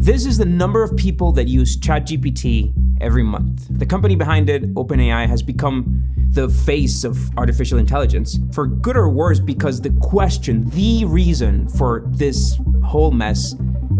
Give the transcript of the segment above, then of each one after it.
This is the number of people that use ChatGPT every month. The company behind it, OpenAI, has become the face of artificial intelligence, for good or worse, because the question, the reason for this whole mess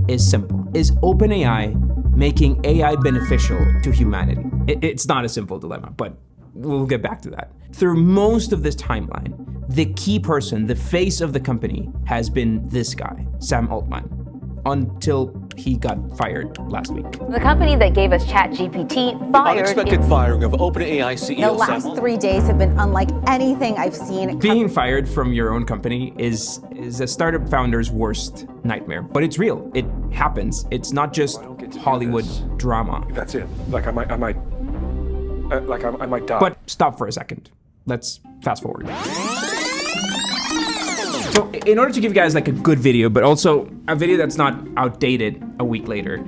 is simple. Is OpenAI making AI beneficial to humanity? It's not a simple dilemma, but we'll get back to that. Through most of this timeline, the key person, the face of the company, has been this guy, Sam Altman, until he got fired last week. The company that gave us ChatGPT fired. Unexpected firing of OpenAI CEO. The last 3 days have been unlike anything I've seen. Being fired from your own company is a startup founder's worst nightmare, but it's real. It happens. It's not just Hollywood drama. That's it. Like I might die. But stop for a second. Let's fast forward. So in order to give you guys like a good video, but also a video that's not outdated a week later,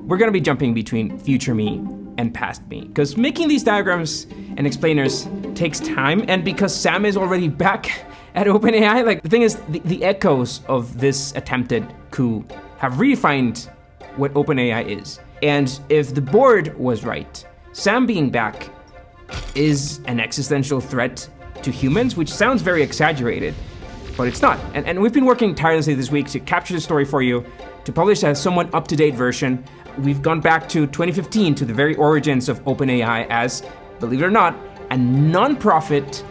we're gonna be jumping between future me and past me, because making these diagrams and explainers takes time, and because Sam is already back at OpenAI, like the thing is, the echoes of this attempted coup have redefined what OpenAI is. And if the board was right, Sam being back is an existential threat to humans, which sounds very exaggerated, but it's not. And we've been working tirelessly this week to capture the story for you, to publish a somewhat up-to-date version. We've gone back to 2015, to the very origins of OpenAI as, believe it or not, a non-profit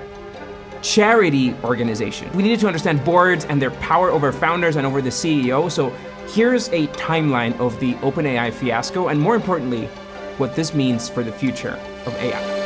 charity organization. We needed to understand boards and their power over founders and over the CEO. So here's a timeline of the OpenAI fiasco, and more importantly, what this means for the future of AI.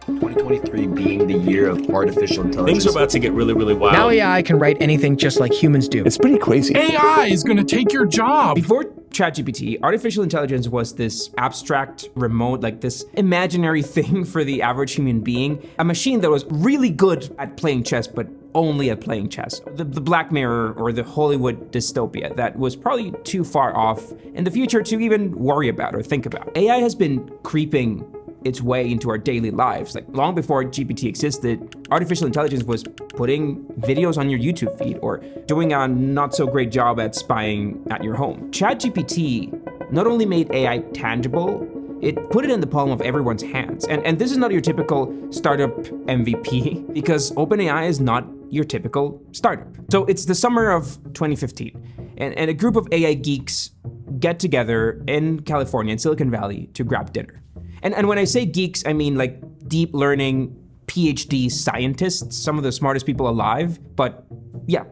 2023 being the year of artificial intelligence. Things are about to get really, really wild. Now AI can write anything just like humans do. It's pretty crazy. AI is going to take your job. Before ChatGPT, artificial intelligence was this abstract, remote, like this imaginary thing for the average human being. A machine that was really good at playing chess, but only at playing chess. The Black Mirror or the Hollywood dystopia that was probably too far off in the future to even worry about or think about. AI has been creeping its way into our daily lives. Like long before GPT existed, artificial intelligence was putting videos on your YouTube feed or doing a not so great job at spying at your home. ChatGPT not only made AI tangible, it put it in the palm of everyone's hands. And this is not your typical startup MVP, because OpenAI is not your typical startup. So it's the summer of 2015, and a group of AI geeks get together in California, in Silicon Valley, to grab dinner. And when I say geeks, I mean like deep learning PhD scientists, some of the smartest people alive, but yeah,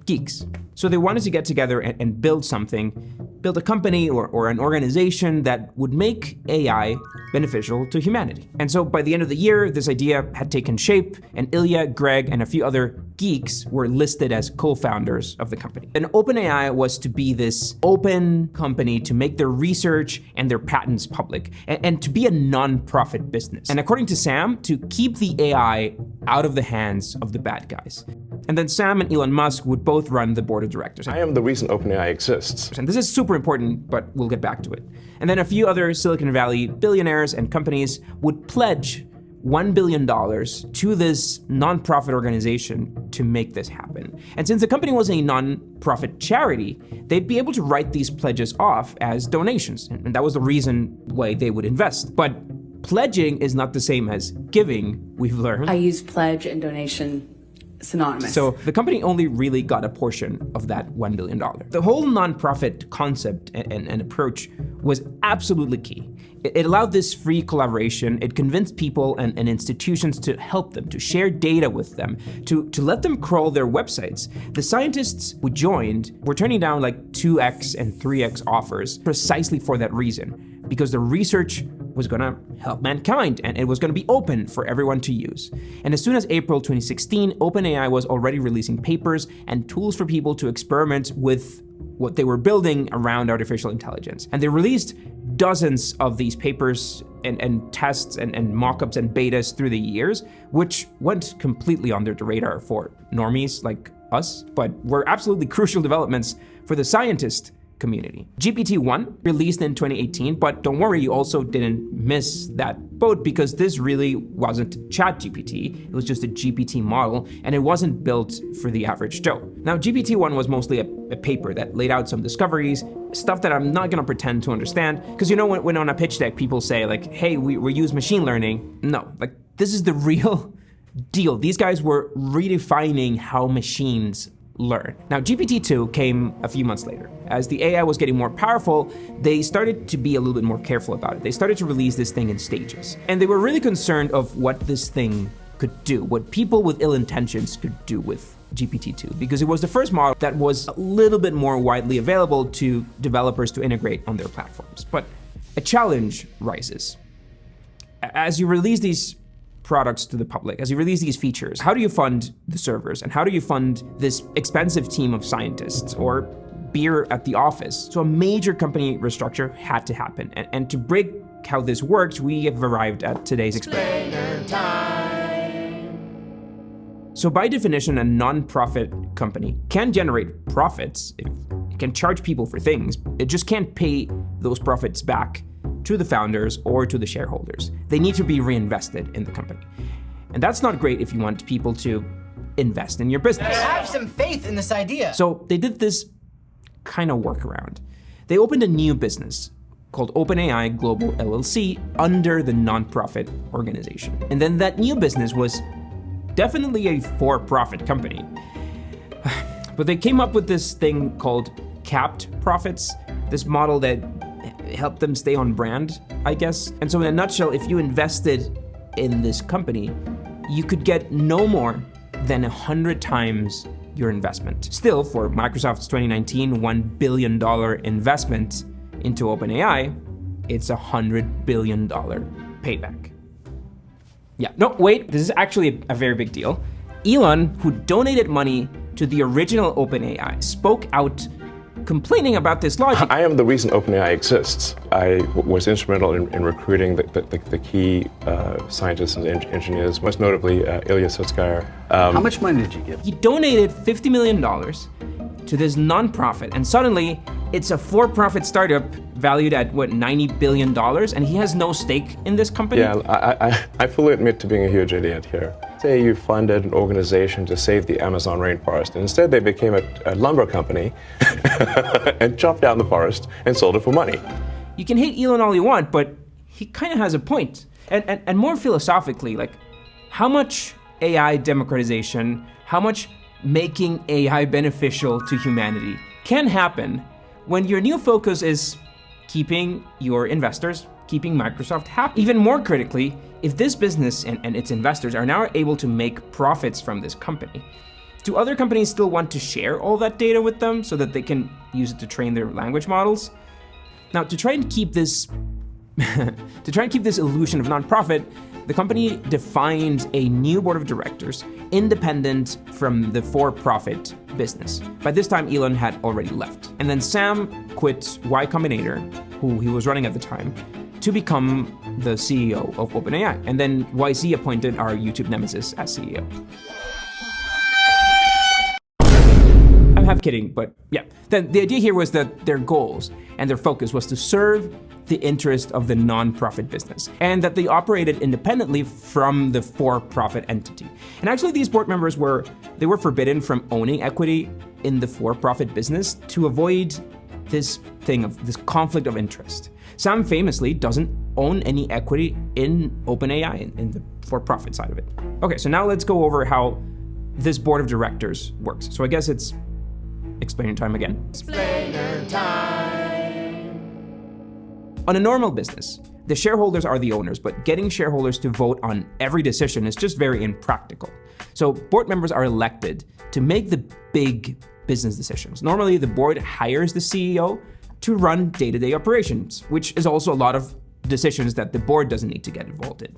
geeks. So they wanted to get together and build something, build a company or an organization that would make AI beneficial to humanity. And so by the end of the year, this idea had taken shape, and Ilya, Greg, and a few other geeks were listed as co-founders of the company. And OpenAI was to be this open company to make their research and their patents public, and to be a non-profit business. And according to Sam, to keep the AI out of the hands of the bad guys. And then Sam and Elon Musk would both run the board of directors. I am the reason OpenAI exists. And this is super important, but we'll get back to it. And then a few other Silicon Valley billionaires and companies would pledge $1 billion to this nonprofit organization to make this happen. And since the company was a nonprofit charity, they'd be able to write these pledges off as donations. And that was the reason why they would invest. But pledging is not the same as giving, we've learned. I use pledge and donation synonymous. So the company only really got a portion of that $1 billion. The whole nonprofit concept and approach was absolutely key. It allowed this free collaboration. It convinced people and institutions to help them, to share data with them, to let them crawl their websites. The scientists who joined were turning down like 2x and 3x offers precisely for that reason, because the research was gonna help mankind and it was gonna be open for everyone to use. And as soon as April 2016, OpenAI was already releasing papers and tools for people to experiment with what they were building around artificial intelligence. And they released dozens of these papers and tests and mock-ups and betas through the years, which went completely under the radar for normies like us, but were absolutely crucial developments for the scientists community. GPT-1 released in 2018, but don't worry, you also didn't miss that boat because this really wasn't ChatGPT. It was just a GPT model, and it wasn't built for the average Joe. Now, GPT-1 was mostly a paper that laid out some discoveries, stuff that I'm not gonna pretend to understand, because you know when on a pitch deck people say like, hey, we use machine learning. No, like this is the real deal. These guys were redefining how machines learn. Now, GPT-2 came a few months later. As the AI was getting more powerful, they started to be a little bit more careful about it. They started to release this thing in stages. And they were really concerned of what this thing could do, what people with ill intentions could do with GPT-2, because it was the first model that was a little bit more widely available to developers to integrate on their platforms. But a challenge rises. As you release these products to the public, as you release these features, how do you fund the servers? And how do you fund this expensive team of scientists or beer at the office? So a major company restructure had to happen. And to break how this works, we have arrived at today's explainer time. So by definition, a non-profit company can generate profits. It can charge people for things. It just can't pay those profits back to the founders or to the shareholders. They need to be reinvested in the company. And that's not great if you want people to invest in your business. Have some faith in this idea. So they did this kind of workaround. They opened a new business called OpenAI Global LLC under the nonprofit organization. And then that new business was definitely a for-profit company. But they came up with this thing called capped profits, this model that helped them stay on brand, I guess. And so in a nutshell, if you invested in this company, you could get no more than 100 times your investment. Still, for Microsoft's 2019 $1 billion investment into OpenAI, it's a $100 billion payback. Yeah, no, wait, this is actually a very big deal. Elon, who donated money to the original OpenAI, spoke out complaining about this logic. I am the reason OpenAI exists. I was instrumental in recruiting the key scientists and engineers, most notably Ilya Sutskever. How much money did you give? He donated $50 million to this nonprofit, and suddenly it's a for-profit startup valued at, what, $90 billion, and he has no stake in this company? Yeah, I fully admit to being a huge idiot here. Say you funded an organization to save the Amazon rainforest, and instead they became a lumber company and chopped down the forest and sold it for money. You can hate Elon all you want, but he kind of has a point. And more philosophically, like, how much AI democratization, how much making AI beneficial to humanity can happen when your new focus is keeping your investors, keeping Microsoft happy? Even more critically, if this business and its investors are now able to make profits from this company, do other companies still want to share all that data with them so that they can use it to train their language models? Now, to try and keep this illusion of nonprofit, the company defined a new board of directors independent from the for-profit business. By this time, Elon had already left. And then Sam quit Y Combinator, who he was running at the time, to become the CEO of OpenAI. And then YC appointed our YouTube nemesis as CEO. I'm half kidding, but yeah. Then the idea here was that their goals and their focus was to serve the interest of the nonprofit business, and that they operated independently from the for-profit entity. And actually, these board members were forbidden from owning equity in the for-profit business to avoid this conflict of interest. Sam famously doesn't own any equity in OpenAI, in the for-profit side of it. Okay, so now let's go over how this board of directors works. So I guess it's explainer time again. Explainer time. On a normal business, the shareholders are the owners, but getting shareholders to vote on every decision is just very impractical. So board members are elected to make the big business decisions. Normally, the board hires the CEO to run day-to-day operations, which is also a lot of decisions that the board doesn't need to get involved in.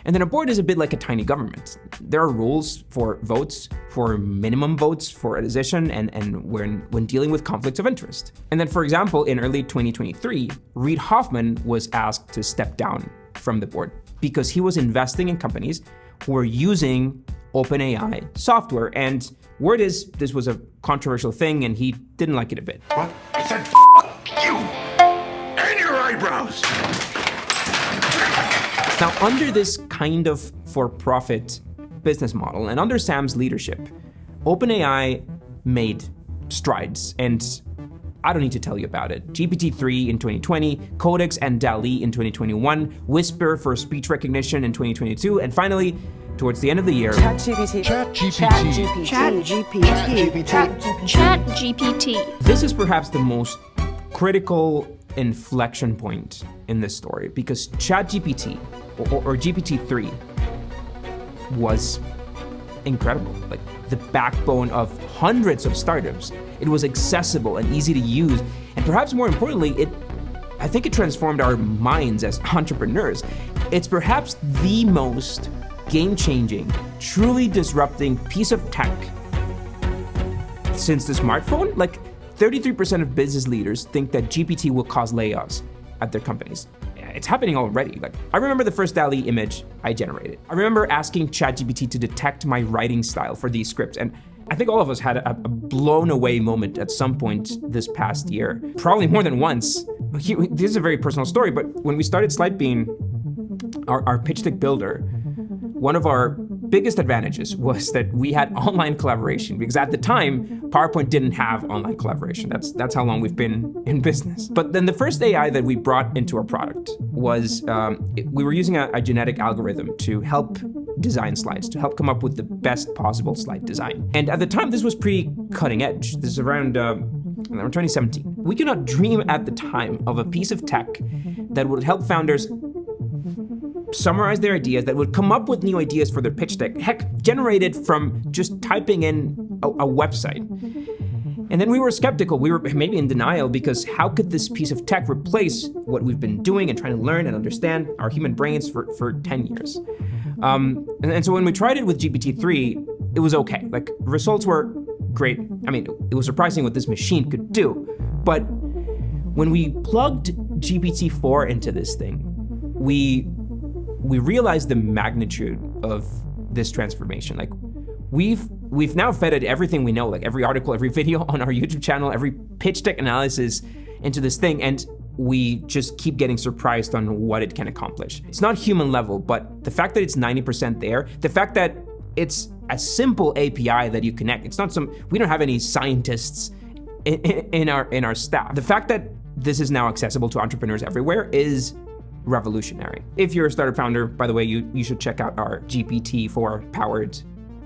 And then a board is a bit like a tiny government. There are rules for votes, for minimum votes for a decision, and when dealing with conflicts of interest. And then, for example, in early 2023, Reid Hoffman was asked to step down from the board because he was investing in companies who were using OpenAI software. And word is this was a controversial thing, and he didn't like it a bit. What? I said eyebrows! Now, under this kind of for-profit business model, and under Sam's leadership, OpenAI made strides, and I don't need to tell you about it. GPT-3 in 2020, Codex and DALL-E in 2021, Whisper for speech recognition in 2022, and finally, towards the end of the year, ChatGPT. This is perhaps the most critical inflection point in this story, because ChatGPT, or GPT-3, was incredible. Like the backbone of hundreds of startups. It was accessible and easy to use, and perhaps more importantly, I think it transformed our minds as entrepreneurs. It's perhaps the most game-changing, truly disrupting piece of tech since the smartphone. Like 33% of business leaders think that GPT will cause layoffs at their companies. It's happening already. Like, I remember the first DALL-E image I generated. I remember asking ChatGPT to detect my writing style for these scripts, and I think all of us had a blown away moment at some point this past year, probably more than once. This is a very personal story, but when we started Slidebean, our pitch deck builder, one of our biggest advantages was that we had online collaboration, because at the time, PowerPoint didn't have online collaboration. That's how long we've been in business. But then the first AI that we brought into our product was, we were using a genetic algorithm to help design slides, to help come up with the best possible slide design. And at the time, this was pretty cutting edge. This is around 2017. We could not dream at the time of a piece of tech that would help founders summarize their ideas, that would come up with new ideas for their pitch deck, heck, generated from just typing in a website. And then we were skeptical, we were maybe in denial, because how could this piece of tech replace what we've been doing and trying to learn and understand our human brains for 10 years? And so when we tried it with GPT-3, it was okay. Like, results were great. I mean, it was surprising what this machine could do. But when we plugged GPT-4 into this thing, we realized the magnitude of this transformation. Like, we've now fed it everything we know, like every article, every video on our YouTube channel, every pitch deck analysis into this thing, and we just keep getting surprised on what it can accomplish. It's not human level, but the fact that it's 90% there, the fact that it's a simple API that you connect, it's not we don't have any scientists in our staff. The fact that this is now accessible to entrepreneurs everywhere is revolutionary. If you're a startup founder, by the way, you should check out our GPT-4 powered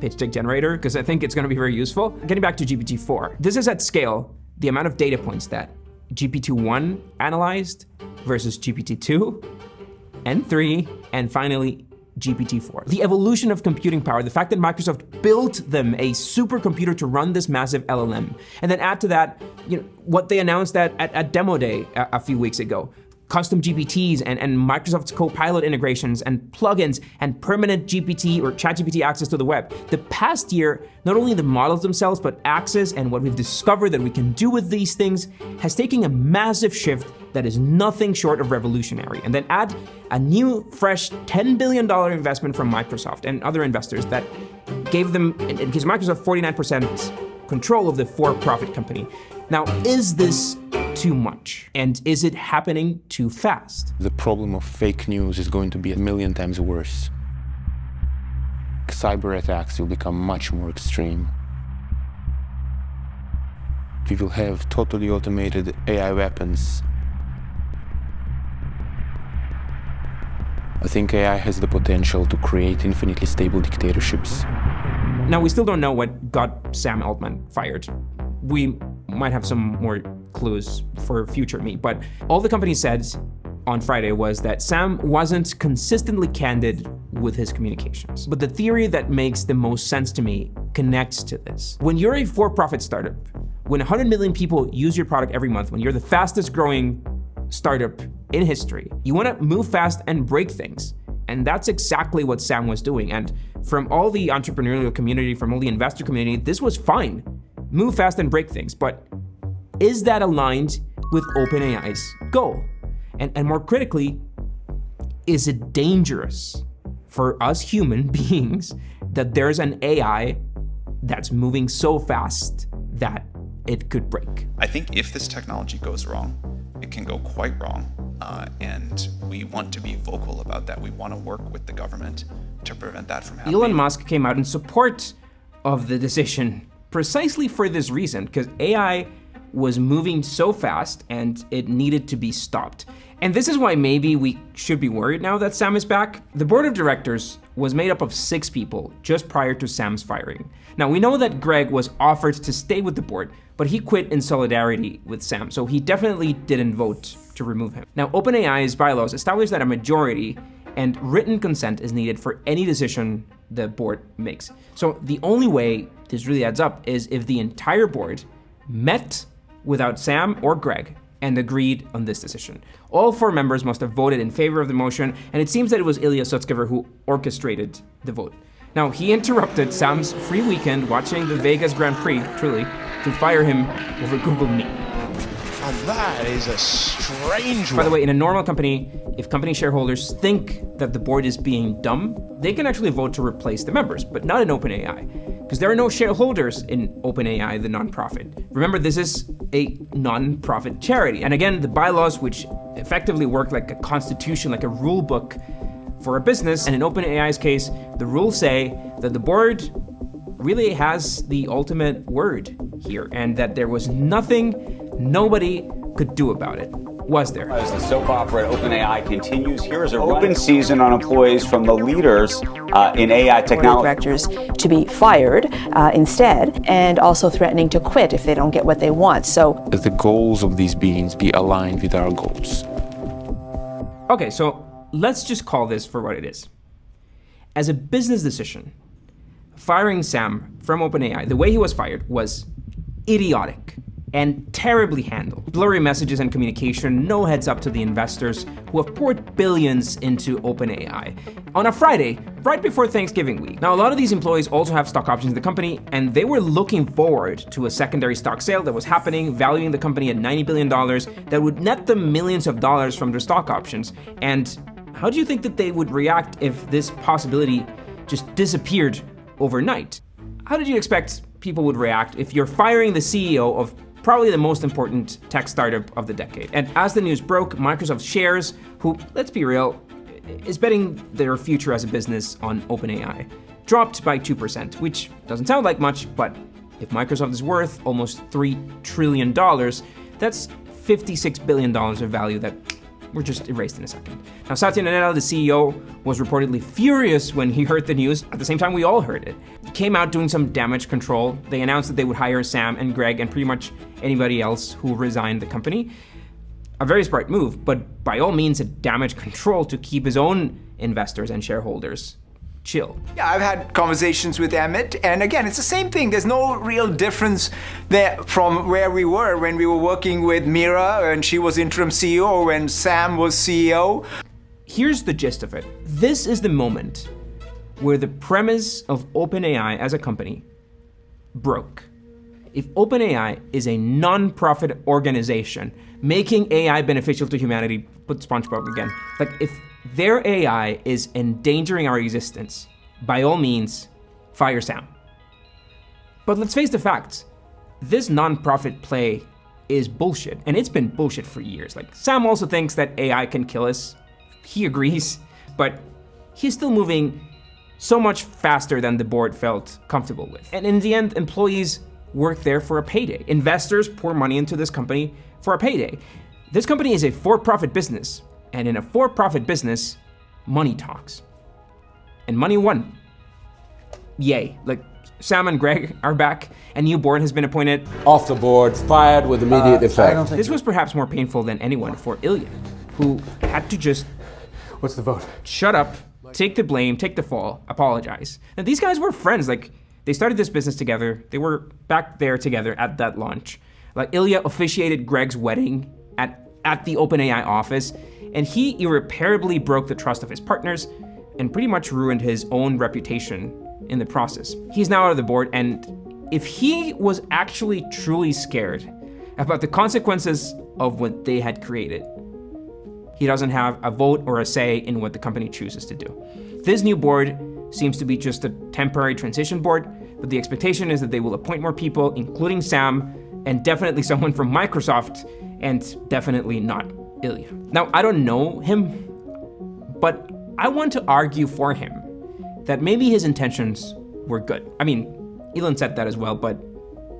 pitch deck generator, because I think it's going to be very useful. Getting back to GPT-4, this is at scale the amount of data points that GPT-1 analyzed versus GPT-2 and 3, and finally GPT-4. The evolution of computing power, the fact that Microsoft built them a supercomputer to run this massive LLM, and then add to that, what they announced at Demo Day a few weeks ago. Custom GPTs and Microsoft's Copilot integrations and plugins and permanent GPT or ChatGPT access to the web. The past year, not only the models themselves, but access and what we've discovered that we can do with these things has taken a massive shift that is nothing short of revolutionary. And then add a new, fresh $10 billion investment from Microsoft and other investors that gave them, it gives Microsoft 49% control of the for-profit company. Now, is this too much? And is it happening too fast? The problem of fake news is going to be 1,000,000 times worse. Cyber attacks will become much more extreme. We will have totally automated AI weapons. I think AI has the potential to create infinitely stable dictatorships. Now, we still don't know what got Sam Altman fired. We might have some more clues for future me, but all the company said on Friday was that Sam wasn't consistently candid with his communications. But the theory that makes the most sense to me connects to this. When you're a for-profit startup, when 100 million people use your product every month, when you're the fastest growing startup in history, you want to move fast and break things. And that's exactly what Sam was doing. And from all the entrepreneurial community, from all the investor community, this was fine. Move fast and break things. But is that aligned with OpenAI's goal? And more critically, is it dangerous for us human beings that there's an AI that's moving so fast that it could break? I think if this technology goes wrong, it can go quite wrong. and we want to be vocal about that. We want to work with the government to prevent that from happening. Elon Musk came out in support of the decision precisely for this reason, because AI was moving so fast and it needed to be stopped. And this is why maybe we should be worried now that Sam is back. The board of directors was made up of 6 people just prior to Sam's firing. Now, we know that Greg was offered to stay with the board, but he quit in solidarity with Sam, so he definitely didn't vote to remove him. Now, OpenAI's bylaws establish that a majority and written consent is needed for any decision the board makes. So the only way this really adds up is if the entire board met without Sam or Greg and agreed on this decision. All 4 members must have voted in favor of the motion, and it seems that it was Ilya Sutskever who orchestrated the vote. Now, he interrupted Sam's free weekend watching the Vegas Grand Prix, truly, to fire him over Google Meet. And that is a strange one. By the way, in a normal company, if company shareholders think that the board is being dumb, they can actually vote to replace the members, but not in OpenAI, because there are no shareholders in OpenAI, the nonprofit. Remember, this is a nonprofit charity. And again, the bylaws, which effectively work like a constitution, like a rule book for a business, and in OpenAI's case, the rules say that the board really has the ultimate word here, and that there was nothing nobody could do about it. Was there? As the soap opera at OpenAI continues, here is a open season on employees from the leaders in AI technology. Directors to be fired instead, and also threatening to quit if they don't get what they want. So The goals of these beings be aligned with our goals. Okay, so let's just call this for what it is. As a business decision, firing Sam from OpenAI, the way he was fired was idiotic and terribly handled. Blurry messages and communication, no heads up to the investors who have poured billions into OpenAI on a Friday, right before Thanksgiving week. Now, a lot of these employees also have stock options in the company, and they were looking forward to a secondary stock sale that was happening, valuing the company at $90 billion, that would net them millions of dollars from their stock options. And how do you think that they would react if this possibility just disappeared overnight? How did you expect people would react if you're firing the CEO of probably the most important tech startup of the decade? And as the news broke, Microsoft shares, who, let's be real, is betting their future as a business on OpenAI, dropped by 2%, which doesn't sound like much, but if Microsoft is worth almost $3 trillion, that's $56 billion of value that were just erased in a second. Now, Satya Nadella, the CEO, was reportedly furious when he heard the news. At the same time, we all heard it. He came out doing some damage control. They announced that they would hire Sam and Greg and pretty much anybody else who resigned the company. A very smart move, but by all means a damage control to keep his own investors and shareholders chill. Yeah, I've had conversations with Emmett, and again, it's the same thing. There's no real difference there from where we were when we were working with Mira and she was interim CEO, when Sam was CEO. Here's the gist of it. This is the moment where the premise of OpenAI as a company broke. If OpenAI is a non-profit organization making AI beneficial to humanity, put SpongeBob again, like if their AI is endangering our existence, by all means, fire Sam. But let's face the facts. This non-profit play is bullshit, and it's been bullshit for years. Like, Sam also thinks that AI can kill us. He agrees, but he's still moving so much faster than the board felt comfortable with. And in the end, employees work there for a payday. Investors pour money into this company for a payday. This company is a for-profit business, and in a for-profit business, money talks. And money won. Yay. Like, Sam and Greg are back, a new board has been appointed. Off the board, fired with immediate effect. This was perhaps more painful than anyone for Ilya, who had to just... What's the vote? Shut up, take the blame, take the fall, apologize. Now, these guys were friends. Like, they started this business together. They were back there together at that launch. Like, Ilya officiated Greg's wedding at the OpenAI office, and he irreparably broke the trust of his partners and pretty much ruined his own reputation in the process. He's now out of the board, and if he was actually truly scared about the consequences of what they had created, he doesn't have a vote or a say in what the company chooses to do. This new board seems to be just a temporary transition board, but the expectation is that they will appoint more people, including Sam, and definitely someone from Microsoft, and definitely not Ilya. Now, I don't know him, but I want to argue for him that maybe his intentions were good. I mean, Elon said that as well, but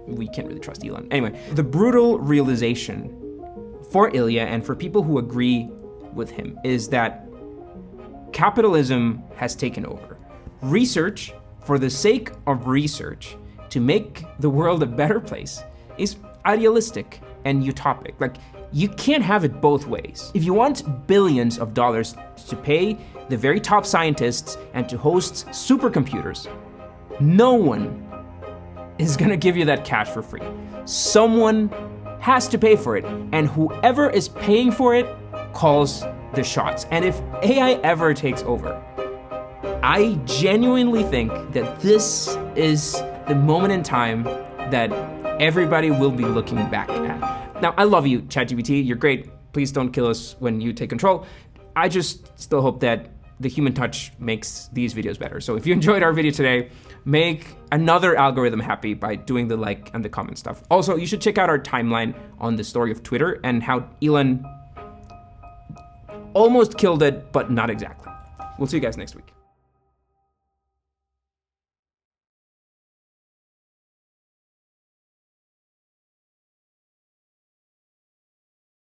we can't really trust Elon. Anyway, the brutal realization for Ilya and for people who agree with him is that capitalism has taken over. Research, for the sake of research, to make the world a better place, is idealistic and utopic. Like, you can't have it both ways. If you want billions of dollars to pay the very top scientists and to host supercomputers, no one is gonna give you that cash for free. Someone has to pay for it, and whoever is paying for it calls the shots. And if AI ever takes over, I genuinely think that this is the moment in time that everybody will be looking back at. Now, I love you, ChatGPT, you're great. Please don't kill us when you take control. I just still hope that the human touch makes these videos better. So if you enjoyed our video today, make another algorithm happy by doing the like and the comment stuff. Also, you should check out our timeline on the story of Twitter and how Elon almost killed it, but not exactly. We'll see you guys next week.